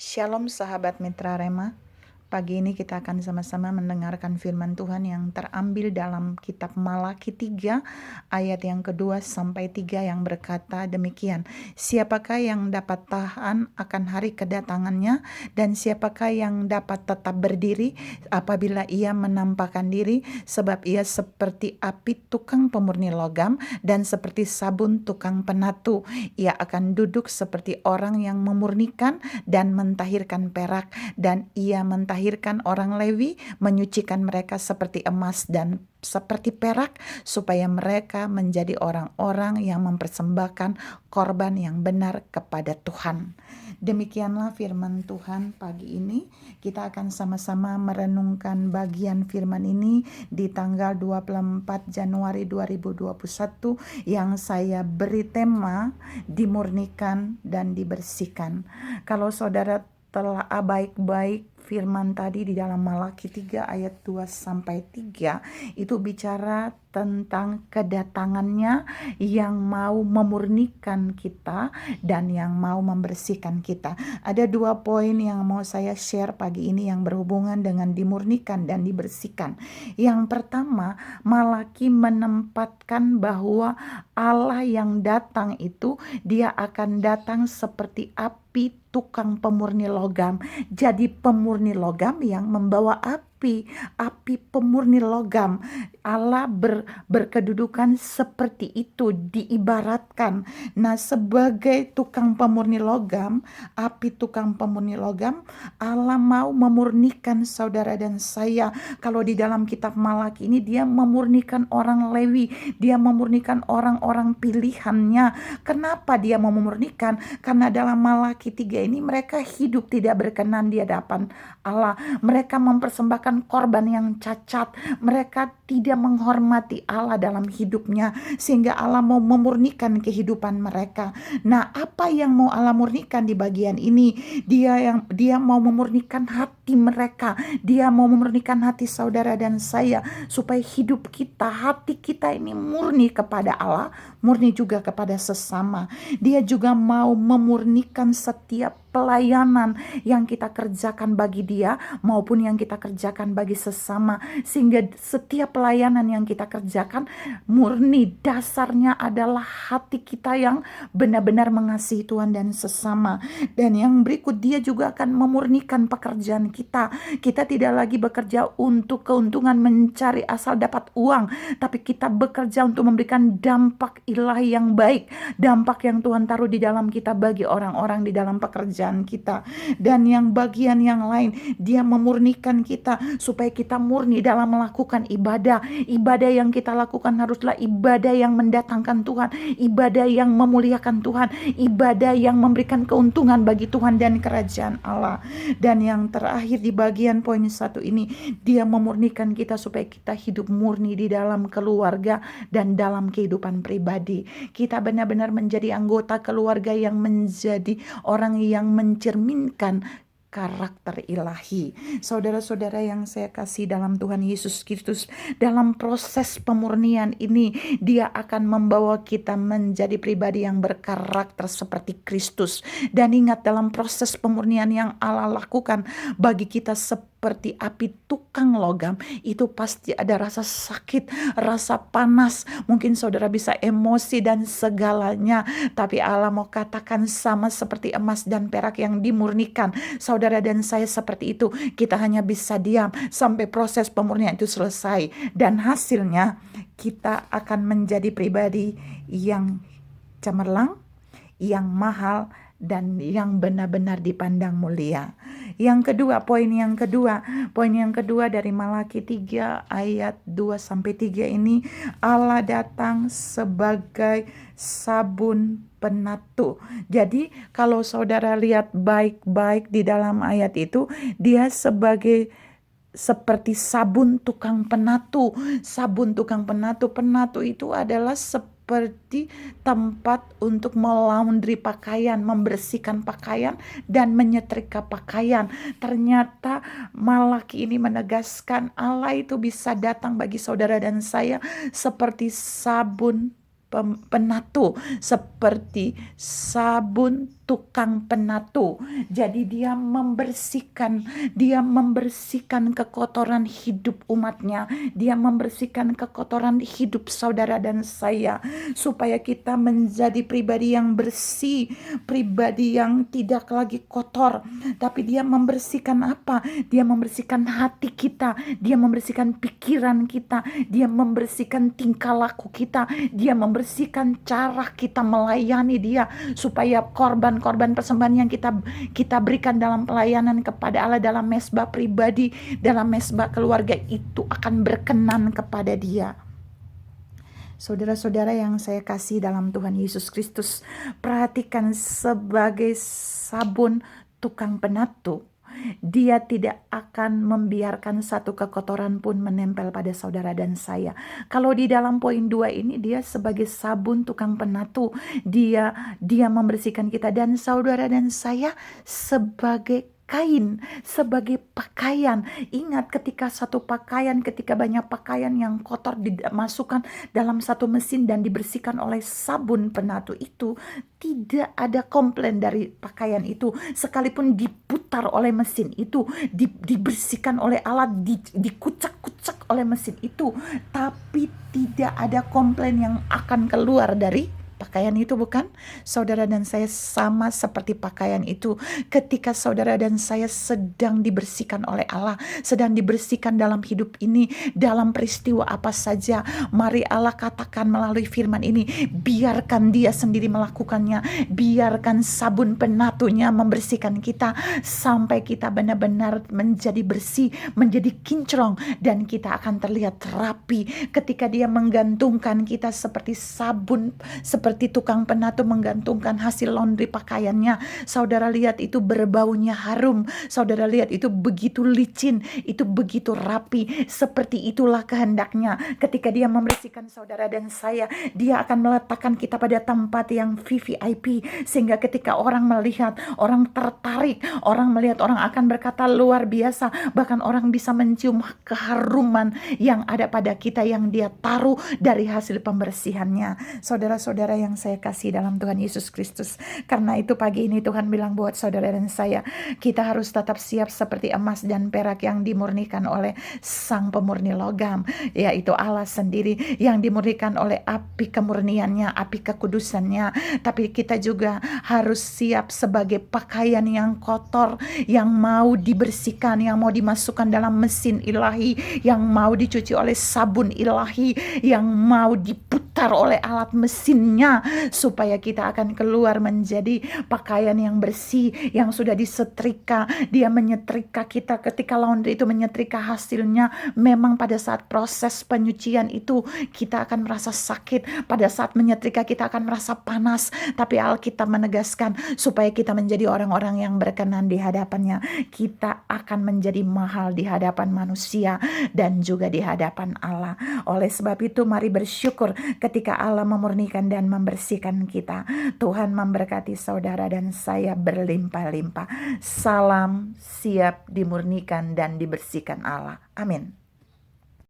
Shalom sahabat Mitra Rema. Pagi ini kita akan sama-sama mendengarkan firman Tuhan yang terambil dalam kitab Malaki 3 ayat yang kedua sampai 3 yang berkata demikian. Siapakah yang dapat tahan akan hari kedatangannya, dan siapakah yang dapat tetap berdiri apabila ia menampakkan diri, sebab ia seperti api tukang pemurni logam dan seperti sabun tukang penatu. Ia akan duduk seperti orang yang memurnikan dan mentahirkan perak, dan ia mentahirkan orang Lewi, menyucikan mereka seperti emas dan seperti perak, supaya mereka menjadi orang-orang yang mempersembahkan korban yang benar kepada Tuhan. Demikianlah firman Tuhan pagi ini. Kita akan sama-sama merenungkan bagian firman ini di tanggal 24 Januari 2021 yang saya beri tema dimurnikan dan dibersihkan. Kalau saudara telah baik-baik firman tadi di dalam Malaki 3 ayat 2 sampai 3 itu bicara tentang kedatangannya yang mau memurnikan kita dan yang mau membersihkan kita. Ada 2 poin yang mau saya share pagi ini yang berhubungan dengan dimurnikan dan dibersihkan. Yang pertama, Malaki menempatkan bahwa Allah yang datang itu dia akan datang seperti api tukang pemurni logam. Jadi pemurni logam yang membawa api pemurni logam. Allah berkedudukan seperti itu, diibaratkan. Nah, sebagai tukang pemurni logam, api tukang pemurni logam, Allah mau memurnikan saudara dan saya. Kalau di dalam kitab Malaki ini dia memurnikan orang Lewi, dia memurnikan orang-orang pilihannya. Kenapa dia mau memurnikan? Karena dalam Malaki 3 ini mereka hidup tidak berkenan di hadapan Allah. Mereka mempersembahkan korban yang cacat. Mereka tidak menghormati Allah dalam hidupnya, sehingga Allah mau memurnikan kehidupan mereka. Nah, apa yang mau Allah murnikan di bagian ini? Dia mau memurnikan hati mereka. Dia mau memurnikan hati saudara dan saya, supaya hidup kita, hati kita ini murni kepada Allah, murni juga kepada sesama. Dia juga mau memurnikan setiap pelayanan yang kita kerjakan bagi dia maupun yang kita kerjakan bagi sesama, sehingga setiap pelayanan yang kita kerjakan murni dasarnya adalah hati kita yang benar-benar mengasihi Tuhan dan sesama. Dan yang berikut, dia juga akan memurnikan pekerjaan kita. Kita tidak lagi bekerja untuk keuntungan mencari asal dapat uang, tapi kita bekerja untuk memberikan dampak ilahi yang baik, dampak yang Tuhan taruh di dalam kita bagi orang-orang di dalam pekerjaan kita. Dan yang bagian yang lain, dia memurnikan kita supaya kita murni dalam melakukan ibadah. Ibadah yang kita lakukan haruslah ibadah yang mendatangkan Tuhan, ibadah yang memuliakan Tuhan, ibadah yang memberikan keuntungan bagi Tuhan dan kerajaan Allah. Dan yang terakhir di bagian poin 1 ini, dia memurnikan kita supaya kita hidup murni di dalam keluarga dan dalam kehidupan pribadi. Kita benar-benar menjadi anggota keluarga yang menjadi orang yang mencerminkan karakter ilahi. Saudara-saudara yang saya kasih dalam Tuhan Yesus Kristus, dalam proses pemurnian ini dia akan membawa kita menjadi pribadi yang berkarakter seperti Kristus. Dan ingat, dalam proses pemurnian yang Allah lakukan bagi kita seperti api tukang logam, itu pasti ada rasa sakit, rasa panas, mungkin saudara bisa emosi dan segalanya, tapi Allah mau katakan sama seperti emas dan perak yang dimurnikan. Saudara dan saya seperti itu, kita hanya bisa diam sampai proses pemurnian itu selesai, dan hasilnya kita akan menjadi pribadi yang cemerlang, yang mahal, dan yang benar-benar dipandang mulia. Yang kedua, poin yang kedua dari Malaki 3 ayat 2 sampai 3 ini, Allah datang sebagai sabun penatu. Jadi kalau saudara lihat baik-baik di dalam ayat itu, dia seperti sabun tukang penatu. Sabun tukang penatu. Penatu itu adalah seperti tempat untuk melaundry pakaian, membersihkan pakaian, dan menyetrika pakaian. Ternyata Malaki ini menegaskan Allah itu bisa datang bagi saudara dan saya seperti sabun penatu, seperti sabun tukang penatu. Jadi dia membersihkan kekotoran hidup umatnya. Dia membersihkan kekotoran hidup saudara dan saya, supaya kita menjadi pribadi yang bersih, pribadi yang tidak lagi kotor. Tapi dia membersihkan apa? Dia membersihkan hati kita, dia membersihkan pikiran kita, dia membersihkan tingkah laku kita, dia membersihkan cara kita melayani dia, supaya korban-korban persembahan yang kita berikan dalam pelayanan kepada Allah, dalam mesbah pribadi, dalam mesbah keluarga, itu akan berkenan kepada dia. Saudara-saudara yang saya kasih dalam Tuhan Yesus Kristus, perhatikan, sebagai sabun tukang penatu, dia tidak akan membiarkan satu kekotoran pun menempel pada saudara dan saya. Kalau di dalam poin 2 ini, dia sebagai sabun tukang penatu, dia membersihkan kita, dan saudara dan saya sebagai kain, sebagai pakaian. Ingat, ketika banyak pakaian yang kotor dimasukkan dalam satu mesin dan dibersihkan oleh sabun penatu itu, tidak ada komplain dari pakaian itu. Sekalipun diputar oleh mesin itu, dibersihkan oleh alat, dikucak-kucak oleh mesin itu, tapi tidak ada komplain yang akan keluar dari pakaian itu, bukan? Saudara dan saya sama seperti pakaian itu. Ketika saudara dan saya sedang dibersihkan oleh Allah, sedang dibersihkan dalam hidup ini, dalam peristiwa apa saja, mari Allah katakan melalui firman ini, biarkan dia sendiri melakukannya. Biarkan sabun penatunya membersihkan kita, sampai kita benar-benar menjadi bersih, menjadi kinclong, dan kita akan terlihat rapi. Ketika dia menggantungkan kita seperti sabun, seperti tukang penatu menggantungkan hasil laundry pakaiannya, saudara lihat itu berbaunya harum, saudara lihat itu begitu licin, itu begitu rapi. Seperti itulah kehendaknya. Ketika dia membersihkan saudara dan saya, dia akan meletakkan kita pada tempat yang VVIP, sehingga ketika orang melihat, orang tertarik, orang melihat, orang akan berkata luar biasa. Bahkan orang bisa mencium keharuman yang ada pada kita, yang dia taruh dari hasil pembersihannya. Saudara-saudara yang saya kasih dalam Tuhan Yesus Kristus, karena itu pagi ini Tuhan bilang buat saudara dan saya, kita harus tetap siap seperti emas dan perak yang dimurnikan oleh Sang Pemurni logam, yaitu Allah sendiri, yang dimurnikan oleh api kemurniannya, api kekudusannya. Tapi kita juga harus siap sebagai pakaian yang kotor, yang mau dibersihkan, yang mau dimasukkan dalam mesin ilahi, yang mau dicuci oleh sabun ilahi, yang mau diputar oleh alat mesinnya, supaya kita akan keluar menjadi pakaian yang bersih, yang sudah disetrika. Dia menyetrika kita. Ketika laundry itu menyetrika hasilnya, memang pada saat proses penyucian itu kita akan merasa sakit, pada saat menyetrika kita akan merasa panas, tapi Alkitab menegaskan supaya kita menjadi orang-orang yang berkenan di hadapannya. Kita akan menjadi mahal di hadapan manusia dan juga di hadapan Allah. Oleh sebab itu, mari bersyukur ketika Allah memurnikan dan membersihkan kita. Tuhan memberkati saudara dan saya berlimpah-limpah. Salam siap dimurnikan dan dibersihkan Allah. Amin.